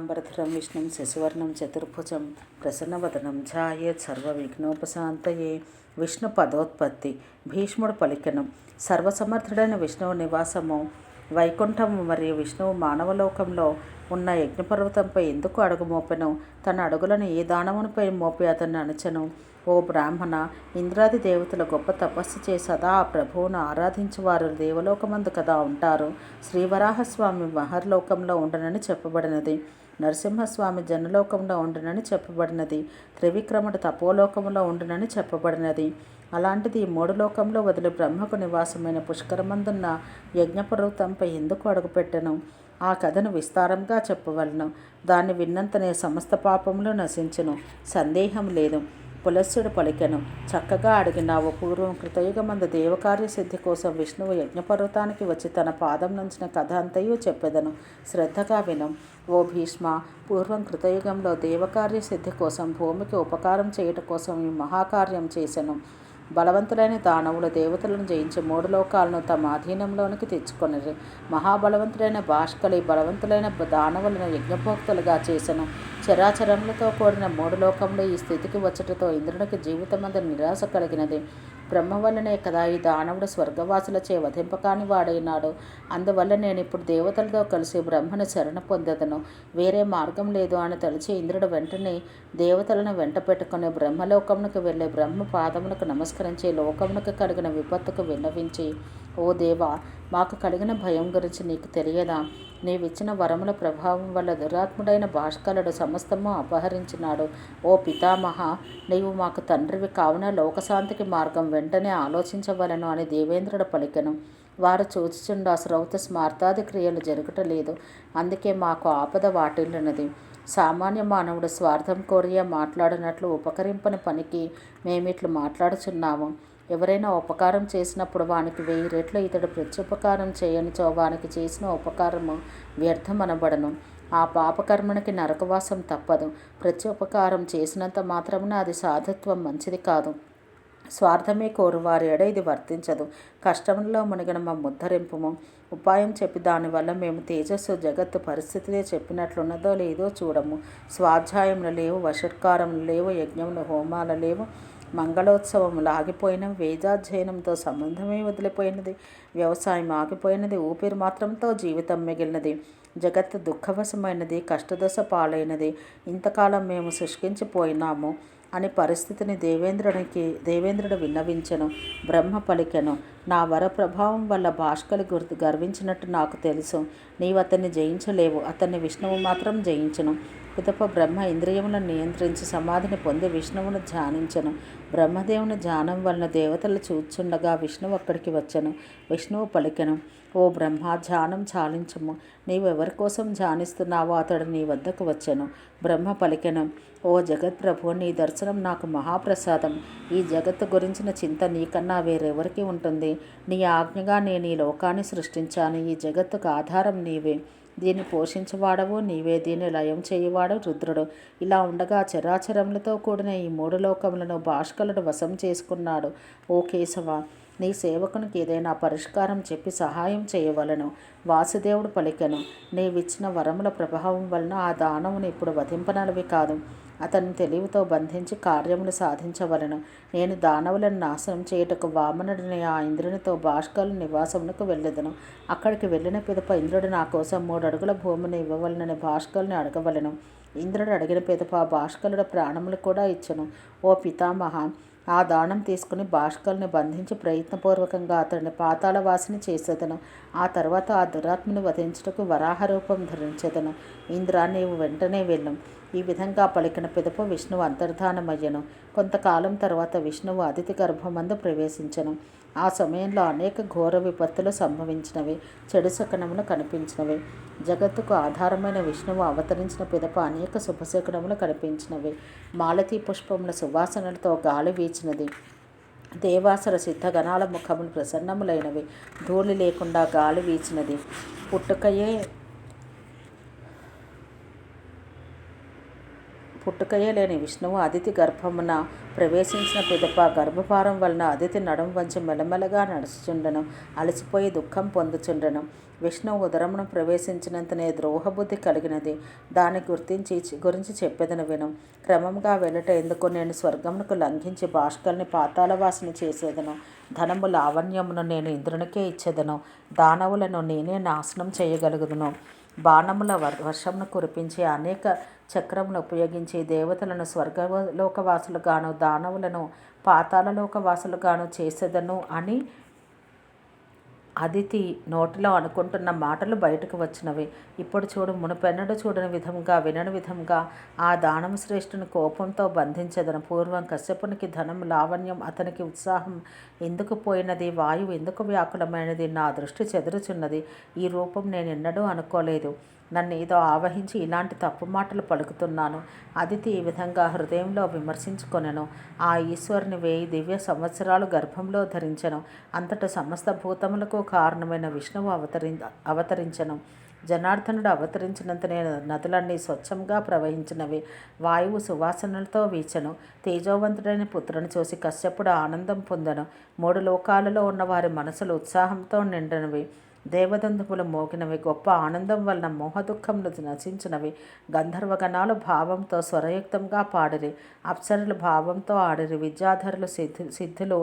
శుక్లాంబరధరం విష్ణుం శశివర్ణం చతుర్భుజం ప్రసన్నవదనం ఝాయేత్ సర్వవిఘ్నోపశాంతయే. విష్ణు పదోత్పత్తి. భీష్ముడు పలికెను. సర్వసమర్థుడైన విష్ణువు నివాసము వైకుంఠము మరియు విష్ణువు మానవలోకంలో ఉన్న యజ్ఞపర్వతంపై ఎందుకు అడుగు మోపెను? తన అడుగులను ఏ దానవునిపై మోపి అతన్ని అణచెను? ఓ బ్రాహ్మణ, ఇంద్రాది దేవతలు గొప్ప తపస్సు చేసి సదా ఆ ప్రభువును ఆరాధించువారు దేవలోకమందు కదా ఉంటారు. శ్రీవరాహస్వామి మహర్లోకంలో ఉండనని చెప్పబడినది. నరసింహస్వామి జనలోకంలో ఉండునని చెప్పబడినది. త్రివిక్రముడు తపోలోకంలో ఉండునని చెప్పబడినది. అలాంటిది ఈ మూడు లోకంలో వదిలి బ్రహ్మకు నివాసమైన పుష్కరమందున్న యజ్ఞపర్వతంపై ఎందుకు అడుగుపెట్టెను? ఆ కథను విస్తారంగా చెప్పవలను. దాన్ని విన్నంతనే సమస్త పాపములు నశించును, సందేహం లేదు. పులస్త్యుడు పలికెను. చక్కగా అడిగినావు. పూర్వం కృతయుగమందు దేవకార్య సిద్ధి కోసం విష్ణువు యజ్ఞపర్వతానికి వచ్చి తన పాదం నుంచిన కథ అంతయు చెప్పెదను. శ్రద్ధగా విను. ఓ భీష్మ, పూర్వం కృతయుగంలో దేవకార్య సిద్ధి కోసం భూమికి ఉపకారం చేయుట కోసం ఈ మహాకార్యం చేసెను. బలవంతులైన దానవులు దేవతలను జయించి మూడు లోకాలను తమ అధీనంలోనికి తెచ్చుకొనిరి. మహాబలవంతులైన భాష్కలి బలవంతులైన దానవులను యజ్ఞభోక్తులుగా చేసెను. చరాచరములతో కూడిన మూడు లోకంలో ఈ స్థితికి వచ్చటతో ఇంద్రునికి జీవితమందు నిరాశ కలిగినది. బ్రహ్మ వల్లనే కదా ఈ దానవుడు స్వర్గవాసులచే వధింపకాని వాడైనాడు. అందువల్ల నేను ఇప్పుడు దేవతలతో కలిసి బ్రహ్మను శరణ పొందెదను. వేరే మార్గం లేదు అని తలిచి ఇంద్రుడు వెంటనే దేవతలను వెంట పెట్టుకుని బ్రహ్మలోకమునకు వెళ్ళి బ్రహ్మ పాదమునకు నమస్కరించి లోకమునకు కలిగిన విపత్తుకు విన్నవించి, ఓ దేవా, మాకు కలిగిన భయం గురించి నీకు తెలియదా? నీవిచ్చిన వరముల ప్రభావం వల్ల దురాత్ముడైన భాష్కలుడు సమస్తము అపహరించినాడు. ఓ పితామహ, నీవు మాకు తండ్రివి కావున లోకశాంతికి మార్గం వెంటనే ఆలోచించవలను అని దేవేంద్రుడు పలికెను. వారు చూచుచుండా శ్రౌత స్మార్తాది క్రియలు జరుగుటలేదు. అందుకే మాకు ఆపద వాటిల్లినది. సామాన్య మానవుడు స్వార్థం కోరియా మాట్లాడినట్లు ఉపకరింపని పనికి మేమిట్లు మాట్లాడుచున్నాము. ఎవరైనా ఉపకారం చేసినప్పుడు వానికి 1000 రెట్లు ఇతడు ప్రత్యుపకారం చేయనిచో వానికి చేసిన ఉపకారము వ్యర్థమనబడను. ఆ పాపకర్మనికి నరకవాసం తప్పదు. ప్రత్యుపకారం చేసినంత మాత్రమున అది సాధుత్వం మంచిది కాదు. స్వార్థమే కోరు వారి ఎడ ఇది వర్తించదు. కష్టంలో మునిగిన ముద్దరింపుము. ఉపాయం చెప్పి దానివల్ల మేము తేజస్సు జగత్తు పరిస్థితిదే చెప్పినట్లున్నదో లేదో చూడము. స్వాధ్యాయములు లేవు, వషట్కారములు లేవు, యజ్ఞములు హోమాలు లేవు, మంగళోత్సవములు ఆగిపోయినవి, వేదాధ్యయనంతో సంబంధమే వదిలిపోయినది, వ్యవసాయం ఆగిపోయినది, ఊపిరి మాత్రంతో జీవితం మిగిలినది, జగత్తు దుఃఖవశమైనది, కష్టదశ పాలైనది. ఇంతకాలం మేము శుష్కించిపోయినాము అని పరిస్థితిని దేవేంద్రుడు విన్నవించెను. బ్రహ్మ పలికెను. నా వర ప్రభావం వల్ల భాష్కలి గర్వించినట్టు నాకు తెలుసు. నీవు అతన్ని జయించలేవు. అతన్ని విష్ణువు మాత్రం జయించును. పిదప బ్రహ్మ ఇంద్రియములను నియంత్రించి సమాధిని పొంది విష్ణువును ధ్యానించెను. బ్రహ్మదేవుని ధ్యానం వలన దేవతలు చూచుండగా విష్ణువు అక్కడికి వచ్చెను. విష్ణువు పలికెను. ఓ బ్రహ్మ, ధ్యానం చాలించము. నీవు ఎవరి కోసం ధ్యానిస్తున్నావో అతడు నీ వద్దకు వచ్చెను. బ్రహ్మ పలికెను. ఓ జగత్ప్రభు, నీ దర్శనం నాకు మహాప్రసాదం. ఈ జగత్తు గురించిన చింత నీకన్నా వేరెవరికి ఉంటుంది? నీ ఆజ్ఞగా నేను ఈ లోకాన్ని సృష్టించాను. ఈ జగత్తుకు ఆధారం నీవే. దీన్ని పోషించేవాడవు నీవే. దీన్ని లయం చేయువాడు రుద్రుడు. ఇలా ఉండగా చరాచరములతో కూడిన ఈ మూడు లోకములను భాష్కలుడు వశం చేసుకున్నాడు. ఓ కేశవ, నీ సేవకునికి ఏదైనా పరిష్కారం చెప్పి సహాయం చేయవలను. వాసుదేవుడు పలికెను. నీవిచ్చిన వరముల ప్రభావం వలన ఆ దానవుని ఇప్పుడు వధింపనలవి కాదు. అతన్ని తెలివితో బంధించి కార్యములు సాధించవలను. నేను దానవులను నాశనం చేయుటకు వామనుడిని ఆ ఇంద్రునితో భాష్కలు నివాసమునకు వెళ్ళెదను. అక్కడికి వెళ్ళిన పిదప ఇంద్రుడు నా కోసం 3 అడుగుల భూమిని ఇవ్వవలనని భాష్కల్ని అడగవలను. ఇంద్రుడు అడిగిన పిదప భాష్కలుడు ప్రాణములు కూడా ఇచ్చెను. ఓ పితామహ, ఆ దానం తీసుకుని భాష్కల్ని బంధించి ప్రయత్నపూర్వకంగా అతడిని పాతాళవాసిని చేసేదను. ఆ తర్వాత ఆ దురాత్మని వధించుటకు వరాహ రూపం ధరించెదను. ఇంద్ర, నీవు వెంటనే వెళ్ళు. ఈ విధంగా పలికిన పిదప విష్ణువు అంతర్ధానమయ్యను. కొంతకాలం తర్వాత విష్ణువు అదితి గర్భమందు ప్రవేశించెను. ఆ సమయంలో అనేక ఘోర విపత్తులు సంభవించినవి, చెడు శకునములు కనిపించినవి. జగత్తుకు ఆధారమైన విష్ణువు అవతరించిన పిదప అనేక శుభశకునములు కనిపించినవి. మాలతీ పుష్పముల సువాసనలతో గాలి వీచినది. దేవాసుర సిద్ధగణాల ముఖములు ప్రసన్నములైనవి. ధూళి లేకుండా గాలి వీచినది. పుట్టుకయే లేని విష్ణువు అదితి గర్భమున ప్రవేశించిన పిదప గర్భభారం వలన అదితి నడుం వంచి మెల్లమెల్లగా నడుచుచుండెను. అలసిపోయి దుఃఖం పొందుచుండెను. విష్ణువు ఉదరమును ప్రవేశించినంతనే ద్రోహబుద్ధి కలిగినది. దాన్ని గురించి చెప్పేదను విను. క్రమంగా వెళ్ళట ఎందుకు? నేను స్వర్గమునకు లంఘించి భాస్కర్ని పాతాళవాసిని చేసేదను. ధనము లావణ్యమును నేను ఇంద్రునికే ఇచ్చేదను. దానవులను నేనే నాశనం చేయగలుగుదును. బాణముల వర్షమును కురిపించి అనేక చక్రమును ఉపయోగించి దేవతలను స్వర్గలోకవాసులుగాను దానవులను పాతాళలోకవాసులుగాను చేసేదను అని అదితి నోటిలో అనుకుంటున్న మాటలు బయటకు వచ్చినవి. ఇప్పుడు చూడు, మునుపెన్నడూ చూడని విధంగా వినని విధంగా ఆ దానవ శ్రేష్ఠుని కోపంతో బంధించదను. పూర్వం కశ్యపునికి ధనం లావణ్యం అతనికి ఉత్సాహం ఎందుకు పోయినది? వాయువు ఎందుకు వ్యాకులమైనది? నా దృష్టి చెదురుచున్నది. ఈ రూపం నేను ఎన్నడూ అనుకోలేదు. నన్ను ఏదో ఆవహించి ఇలాంటి తప్పు మాటలు పలుకుతున్నాను. అదితి ఈ విధంగా హృదయంలో విమర్శించుకొనెను. ఆ ఈశ్వరుని 1000 దివ్య సంవత్సరాలు గర్భంలో ధరించెను. అంతట సమస్త భూతములకు కారణమైన విష్ణువు అవతరించెను. జనార్దనుడు అవతరించినంతనే నదులన్నీ స్వచ్ఛంగా ప్రవహించినవి. వాయువు సువాసనలతో వీచెను. తేజోవంతుడైన పుత్రుని చూసి కశ్యపుడు ఆనందం పొందెను. 3 లోకాలలో ఉన్న వారి మనసులు ఉత్సాహంతో నిండినవి. దేవదందువులు మోగినవి. గొప్ప ఆనందం వలన మోహదుఃఖములు నశించినవి. గంధర్వగణాలు భావంతో స్వరయుక్తంగా పాడిరి. అప్సరులు భావంతో ఆడిరి. విద్యాధరులు సిద్ధులు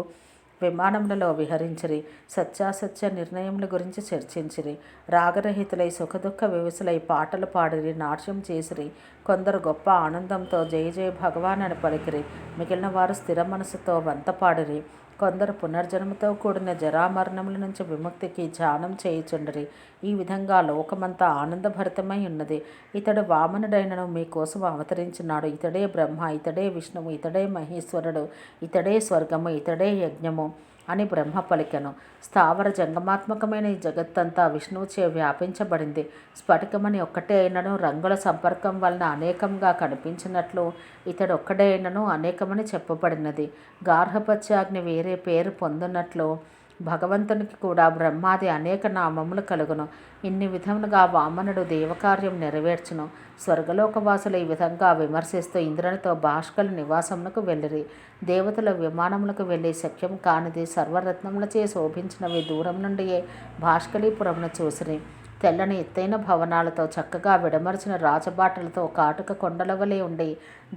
విమానములలో విహరించిరి. సత్యాసత్య నిర్ణయముల గురించి చర్చించిరి. రాగరహితులై సుఖదుఖ వివసులై పాటలు పాడిరి, నాట్యం చేసిరి. కొందరు గొప్ప ఆనందంతో జయ జయ భగవాన్ అని పలికిరి. మిగిలిన వారు స్థిర మనసుతో వంత పాడిరి. కొందరు పునర్జన్మతో కూడిన జరామరణముల నుంచి విముక్తికి ధ్యానం చేయుచుండరి. ఈ విధంగా లోకమంతా ఆనందభరితమై ఉన్నది. ఇతడు వామనుడైనను మీకోసం అవతరించినాడు. ఇతడే బ్రహ్మ, ఇతడే విష్ణువు, ఇతడే మహేశ్వరుడు, ఇతడే స్వర్గము, ఇతడే యజ్ఞము అని బ్రహ్మ పలికెను. స్థావర జంగమాత్మకమైన ఈ జగత్తంతా విష్ణువుచే వ్యాపించబడింది. స్ఫటికమని ఒక్కటే అయినను రంగుల సంపర్కం వలన అనేకంగా కనిపించినట్లు ఇతడు ఒక్కడే అయినను అనేకమని చెప్పబడినది. గార్హపత్యాగ్ని వేరే పేరు పొందినట్లు భగవంతునికి కూడా బ్రహ్మాది అనేక నామములు కలుగును. ఇన్ని విధములుగా వామనుడు దేవకార్యం నెరవేర్చును. స్వర్గలోకవాసులు ఈ విధంగా విమర్శిస్తూ ఇంద్రునితో భాస్కరుల నివాసమునకు వెళ్ళిరి. దేవతల విమానములకు వెళ్ళి శక్యం కానిది సర్వరత్నములచే శోభించినవి దూరం నుండియే భాస్కరీపురమును చూసిరి. తెల్లని ఎత్తైన భవనాలతో చక్కగా విడమర్చిన రాజబాటలతో కాటుక కొండల వలె ఉండి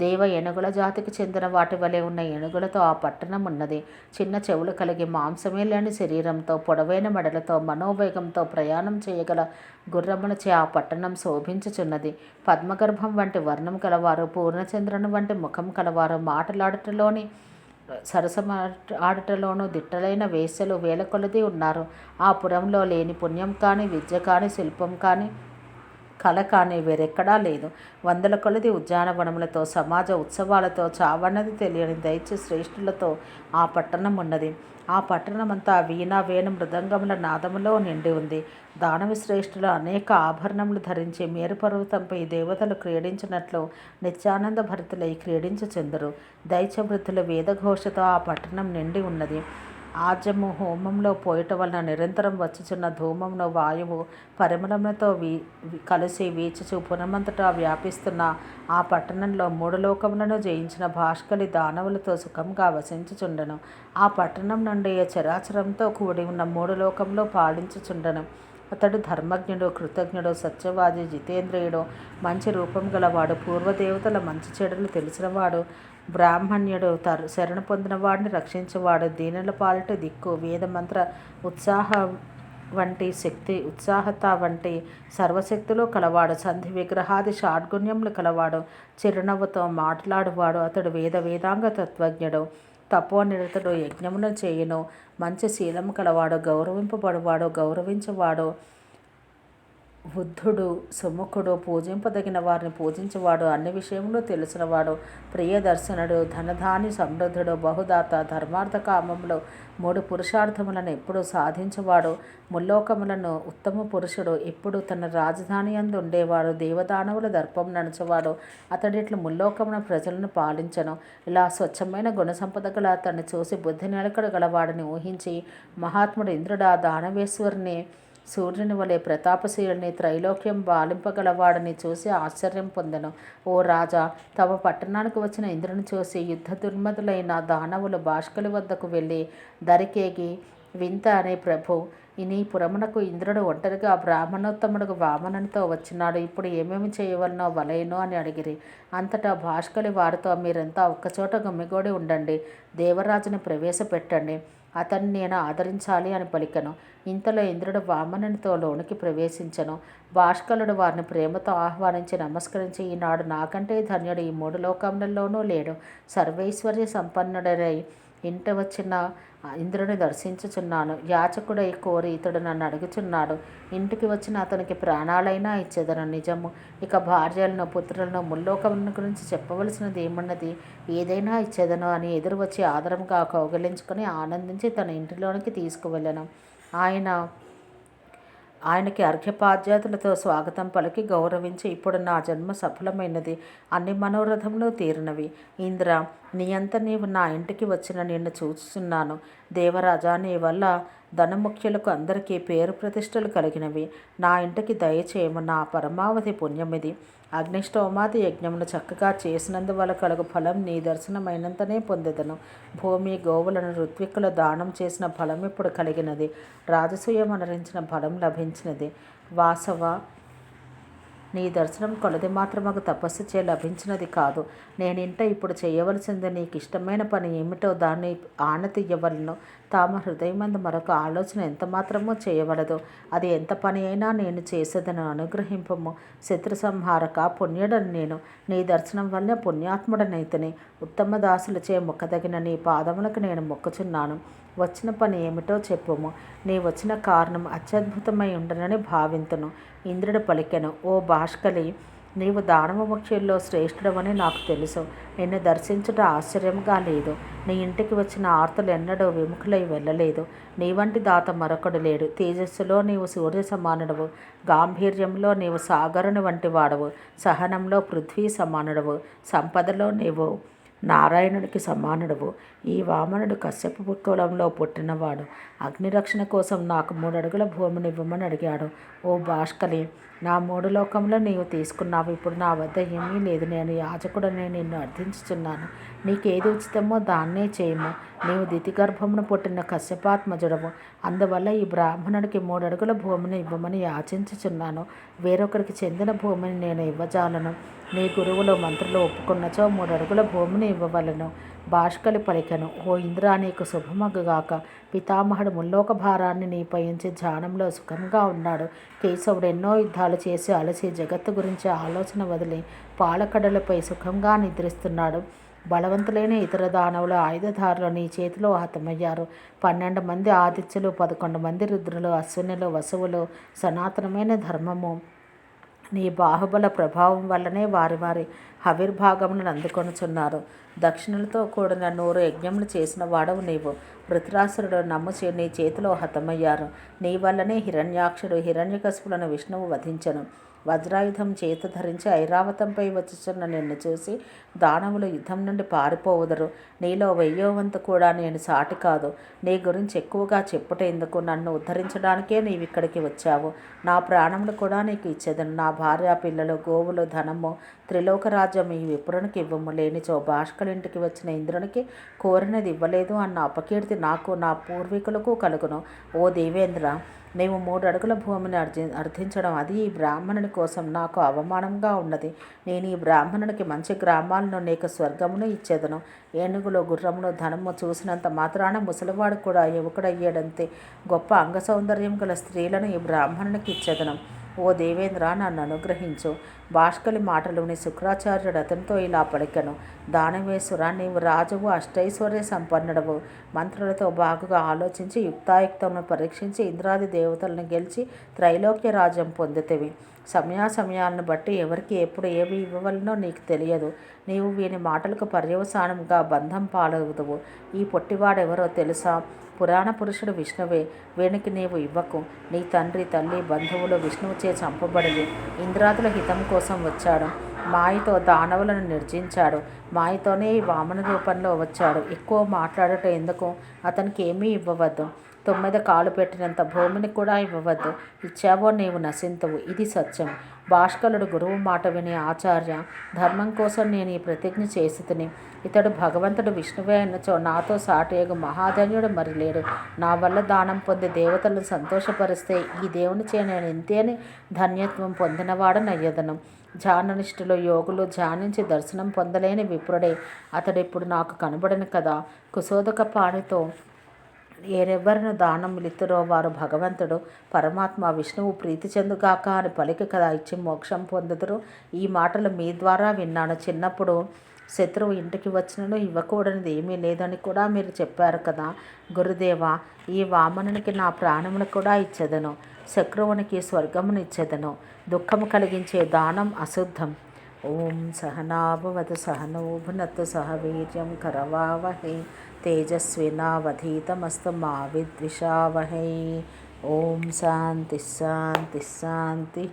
దేవ ఏనుగుల జాతికి చెందిన వాటి వలె ఉన్న ఏనుగులతో ఆ పట్టణం ఉన్నది. చిన్న చెవులు కలిగి మాంసమే లేని శరీరంతో పొడవైన మెడలతో మనోవేగంతో ప్రయాణం చేయగల గుర్రములచే ఆ పట్టణం శోభించుచున్నది. పద్మగర్భం వంటి వర్ణం కలవారు, పూర్ణచంద్రుని వంటి ముఖం కలవారు, మాటలాడుటలోని ఆడుటలోనూ దిట్టలైన వేశ్యలు వేల కొలది ఉన్నారు. ఆ పురంలో లేని పుణ్యం కానీ, విద్య కానీ, శిల్పం కానీ, కళ కానీ వేరెక్కడా లేదు. 100 కొలది ఉద్యానవనములతో, సమాజ ఉత్సవాలతో, చావన్నది తెలియని దైత్య శ్రేష్ఠులతో ఆ పట్టణం ఉన్నది. ఆ పట్టణమంతా వీణ, వేణు, మృదంగముల నాదములో నిండి ఉంది. దానవ శ్రేష్ఠులు అనేక ఆభరణములు ధరించి మేరుపర్వతంపై దేవతలు క్రీడించినట్లు నిత్యానంద భరితులై క్రీడించుచుందురు. దైత్యవృద్ధుల వేదఘోషతో ఆ పట్టణం నిండి ఉన్నది. ఆజ్యము హోమంలో పోయట వలన నిరంతరం వచ్చుచున్న ధూమమును వాయువు పరిమళములతో కలిసి వీచుచు పురమంతటా వ్యాపిస్తున్న ఆ పట్టణంలో 3 లోకములను జయించిన భాస్కలి దానవులతో సుఖంగా వసించుచుండెను. ఆ పట్టణం నుండి చరాచరంతో కూడి ఉన్న 3 లోకములు పాలించుచుండెను. అతడు ధర్మజ్ఞుడు, కృతజ్ఞుడు, సత్యవాది, జితేంద్రియుడు, మంచి రూపం గలవాడు, పూర్వదేవతల మంచి చెడులు తెలిసినవాడు, బ్రాహ్మణ్యుడు, శరణు పొందిన వాడిని రక్షించేవాడు, దీనుల పాలిట దిక్కు, వేదమంత్ర ఉత్సాహత వంటి సర్వశక్తులు కలవాడు, సంధి విగ్రహాది షాడ్గుణ్యములు కలవాడు, చిరునవ్వుతో మాట్లాడువాడు. అతడు వేదాంగ తత్వజ్ఞుడు, తపోనిరతుడు, యజ్ఞమును చేయును, మంచి శీలము కలవాడు, గౌరవింపబడువాడు, గౌరవించువాడు, బుద్ధుడు, సుముఖుడు, పూజింపదగిన వారిని పూజించువాడు, అన్ని విషయములు తెలిసినవాడు, ప్రియదర్శనుడు, ధనధాని సమృద్ధుడు, బహుదాత, ధర్మార్థ కామములు 3 పురుషార్థములను ఎప్పుడు సాధించువాడు, ముల్లోకములను ఉత్తమ పురుషుడు, ఎప్పుడు తన రాజధాని యందు ఉండేవాడు, దేవదానవుల దర్పం నడుచువాడు. అతడిట్లు ముల్లోకమున ప్రజలను పాలించను. ఇలా స్వచ్ఛమైన గుణసంపద గల అతన్ని చూసి బుద్ధి నిలకడ గలవాడిని ఊహించి మహాత్ముడు ఇంద్రుడు ఆ దానవేశ్వరుని సూర్యుని వలె ప్రతాపశీలుని, త్రైలోక్యం బాలింపగలవాడని చూసి ఆశ్చర్యం పొందెను. ఓ రాజా, తమ పట్టణానికి వచ్చిన ఇంద్రుని చూసి యుద్ధ దుర్మదులైన దానవులు బాష్కలి వద్దకు వెళ్ళి దరికేగి, వింత అనే ప్రభు, నీ పురమునకు ఇంద్రుడు ఒంటరిగా బ్రాహ్మణోత్తముడు వామనునితో వచ్చినాడు. ఇప్పుడు ఏమేమి చేయవలనో వలయనో అని అడిగిరి. అంతటా బాష్కలి వారితో, మీరంతా ఒక్కచోట గుమిగూడి ఉండండి, దేవరాజుని ప్రవేశపెట్టండి, అతన్ని నేను ఆదరించాలి అని పలికెను. ఇంతలో ఇంద్రుడు వామనునితో లోనికి ప్రవేశించెను. బాష్కలుడు వారిని ప్రేమతో ఆహ్వానించి నమస్కరించి, ఈనాడు నాకంటే ధన్యుడు ఈ 3 లోకములలోనూ లేడు. సర్వైశ్వర్య సంపన్నుడై ఇంట వచ్చిన ఇంద్రుని దర్శించుచున్నాను. యాచకుడై కోరి ఇతడు నన్ను అడుగుచున్నాడు. ఇంటికి వచ్చిన అతనికి ప్రాణాలైనా ఇచ్చేదను. నిజము. ఇక భార్యలను, పుత్రులను, ముల్లోకముల గురించి చెప్పవలసినది ఏమన్నది, ఏదైనా ఇచ్చేదను అని ఎదురు వచ్చి ఆదరంగా కౌగిలించుకొని ఆనందించి తన ఇంటిలోనికి తీసుకువెళ్ళను. ఆయనకి అర్ఘ్యపాద్యాతులతో స్వాగతం పలికి గౌరవించి, ఇప్పుడు నా జన్మ సఫలమైనది, అన్ని మనోరథములు తీరినవి. ఇంద్ర, నీ అంత నీవు నా ఇంటికి వచ్చిన నిన్ను చూస్తున్నాను. దేవరాజా, నీ వల్ల ధనముఖ్యులకు అందరికీ పేరు ప్రతిష్టలు కలిగినవి. నా ఇంటికి దయచేయము. నా పరమావధి పుణ్యమిది. అగ్నిష్టోమాది యజ్ఞమును చక్కగా చేసినందువల్ల కలుగు ఫలం నీ దర్శనమైనంతనే పొందెదను. భూమి, గోవులను ఋత్విక్కులు దానం చేసిన ఫలం ఇప్పుడు కలిగినది. రాజసూయం అనరించిన ఫలం లభించినది. వాసవ, నీ దర్శనం కొలది మాత్రమగు తపస్సు చే లభించినది కాదు. నేనింట ఇప్పుడు చేయవలసింది నీకు ఇష్టమైన పని ఏమిటో దాన్ని ఆనతియ్యవలను. తామ హృదయమందు మరొక ఆలోచన ఎంత మాత్రమో చేయవలదు. అది ఎంత పని అయినా నేను చేసేదను. అనుగ్రహింపము. శత్రు సంహారక, పుణ్యుడని నేను. నీ దర్శనం వల్ల పుణ్యాత్ముడనైతిని. ఉత్తమ దాసులచే మొక్కదగిన నీ పాదములకు నేను మొక్కుచున్నాను. వచ్చిన పని ఏమిటో చెప్పుము. నీ వచ్చిన కారణం అత్యద్భుతమై ఉండనని భావింతును. ఇంద్రుడు పలికెను. ఓ బాష్కలి, నీవు దానవ ముఖ్యుల్లో శ్రేష్ఠుడవని నాకు తెలుసు. నిన్ను దర్శించుట ఆశ్చర్యంగా లేదు. నీ ఇంటికి వచ్చిన ఆర్తులు ఎన్నడూ విముఖులై వెళ్ళలేదు. నీ వంటి దాత మరొకడు లేడు. తేజస్సులో నీవు సూర్య సమానుడవు. గాంభీర్యంలో నీవు సాగరుని వంటి వాడవు. సహనంలో పృథ్వీ సమానుడవు. సంపదలో నీవు నారాయణుడికి సమానుడవు. ఈ వామనుడు కశ్యప కులంలో పుట్టినవాడు. అగ్నిరక్షణ కోసం నాకు 3 అడుగుల భూమిని ఇవ్వమని అడిగాడు. ఓ బాష్కలి, నా 3 లోకంలో నీవు తీసుకున్నావు. ఇప్పుడు నా వద్ద ఏమీ లేదు. నేను యాజకుడనే నిన్ను అర్థించుచున్నాను. నీకేది ఉచితమో దాన్నే చేయము. నీవు దితిగర్భమును పుట్టిన కశ్యపాత్మజుడవు. అందువల్ల ఈ బ్రాహ్మణుడికి 3 అడుగుల భూమిని ఇవ్వమని యాచించుచున్నాను. వేరొకరికి చెందిన భూమిని నేను ఇవ్వజాలను. నీ గురువులు, మంత్రులు ఒప్పుకున్నచో 3 అడుగుల భూమిని ఇవ్వవలను. బాష్కలి పలికెను. ఓ ఇంద్రా, నీకు శుభమగుగాక. పితామహుడు ముల్లోక భారాన్ని నీపై ఉంచి ధ్యానంలో సుఖంగా ఉన్నాడు. కేశవుడు ఎన్నో యుద్ధాలు చేసి అలసి జగత్తు గురించి ఆలోచన వదిలి పాలకడలపై సుఖంగా నిద్రిస్తున్నాడు. బలవంతులైన ఇతర దానవులు, ఆయుధదారులు నీ చేతిలో హతమయ్యారు. 12 మంది ఆదిత్యులు, 11 మంది రుద్రులు, అశ్వినులు, వసువులు, సనాతనమైన ధర్మము నీ బాహుబల ప్రభావం వల్లనే వారి వారి హవిర్భాగములను అందుకొనుచున్నారు. దక్షిణలతో కూడిన 100 యజ్ఞములు చేసిన వాడవు నీవు. వృత్రాసురుడు, నమ్ముచి నీ చేతిలో హతమయ్యారు. నీ వల్లనే హిరణ్యాక్షుడు, హిరణ్యకశిపులను విష్ణువు వధించెను. వజ్రాయుధం చేత ధరించి ఐరావతంపై వచ్చుచున్న నిన్ను చూసి దానవులు యుద్ధం నుండి పారిపోవుదరు. నీలో 1000వ వంతు కూడా నేను సాటి కాదు. నీ గురించి ఎక్కువగా చెప్పుట ఎందుకు? నన్ను ఉద్ధరించడానికే నీవిక్కడికి వచ్చావు. నా ప్రాణములు కూడా నీకు ఇచ్చేదను. నా భార్య, పిల్లలు, గోవులు, ధనము, త్రిలోకరాజ్యం ఈ విపురునికి ఇవ్వము. లేనిచో బాష్కలింటికి వచ్చిన ఇంద్రునికి కోరినది ఇవ్వలేదు అన్న అపకీర్తి నాకు, నా పూర్వీకులకు కలుగును. ఓ దేవేంద్ర, నీవు 3 అడుగుల భూమిని అర్థించడం, అది ఈ బ్రాహ్మణుని కోసం నాకు అవమానంగా ఉన్నది. నేను ఈ బ్రాహ్మణునికి మంచి గ్రామాలను, నీకు స్వర్గమును ఇచ్చేదను. ఏనుగులు, గుర్రమును, ధనము చూసినంత మాత్రాన ముసలివాడు కూడా యువకుడయ్యేడంతే గొప్ప అంగ సౌందర్యం గల స్త్రీలను ఈ బ్రాహ్మణునికి ఇచ్చేదను. ఓ దేవేంద్ర, నన్ను అనుగ్రహించు. బాష్కలి మాటలుని శుక్రాచార్యుడు అతనితో ఇలా పలికెను. దానవేశ్వర, నీవు రాజువు, అష్టైశ్వర్య సంపన్నుడవు. మంత్రులతో బాగుగా ఆలోచించి యుక్తాయుక్తమును పరీక్షించి ఇంద్రాది దేవతలను గెలిచి త్రైలోక్య రాజ్యం పొందితివి. సమయాలను బట్టి ఎవరికి ఎప్పుడు ఏవి ఇవ్వవలనో నీకు తెలియదు. నీవు వీని మాటలకు పర్యవసానంగా బంధం పాలవుదువు. ఈ పొట్టివాడెవరో తెలుసా? పురాణ పురుషుడు విష్ణువే. వీనికి నీవు ఇవ్వకు. నీ తండ్రి, తల్లి, బంధువులు విష్ణువుచే చంపబడి ఇంద్రాదుల హితం కోసం వచ్చాడు. మాయతో దానవులను నిర్జించాడు. మాయతోనే ఈ వామన రూపంలో వచ్చాడు. ఎక్కువ మాట్లాడటం ఎందుకు? అతనికి ఏమీ ఇవ్వవద్దు. తొమ్మిది కాలు పెట్టినంత భూమిని కూడా ఇవ్వవద్దు. ఇచ్చావో నీవు నశింతువు. ఇది సత్యం. భాస్కరుడు గురువు మాట విని, ఆచార్య, ధర్మం కోసం నేను ఈ ప్రతిజ్ఞ చేసి తిని, ఇతడు భగవంతుడు విష్ణువే అన్నచో నాతో సాటియగు మహాధన్యుడు మరి లేడు. నా వల్ల దానం పొంది దేవతలను సంతోషపరిస్తే ఈ దేవునిచే నేను ఇంతేని ధన్యత్వం పొందినవాడనయ్యదను. ధ్యాననిష్ఠులు యోగులు ధ్యానించి దర్శనం పొందలేని విప్రుడే అతడిప్పుడు నాకు కనబడను కదా. కుశోదక పాణితో ఏరెవ్వరిని దానం మిలితురో వారు భగవంతుడు పరమాత్మ విష్ణువు ప్రీతి చెందుగాక అని పలికి కదా ఇచ్చి మోక్షం పొందుదురు. ఈ మాటలు మీ ద్వారా విన్నాను. చిన్నప్పుడు శత్రువు ఇంటికి వచ్చినను ఇవ్వకూడనిది ఏమీ లేదని కూడా మీరు చెప్పారు కదా గురుదేవ. ఈ వామనునికి నా ప్రాణమును కూడా ఇచ్చేదను, శత్రువునికి స్వర్గమును ఇచ్చేదను. దుఃఖము కలిగించే దానం అశుద్ధం. ఓం సహనాభవతు సహనౌ భునత్తు సహ వీర్యం కరవావహై తేజస్వినావధీతమస్తు మా విద్విషావహై. ఓం శాంతి శాంతి శాంతి.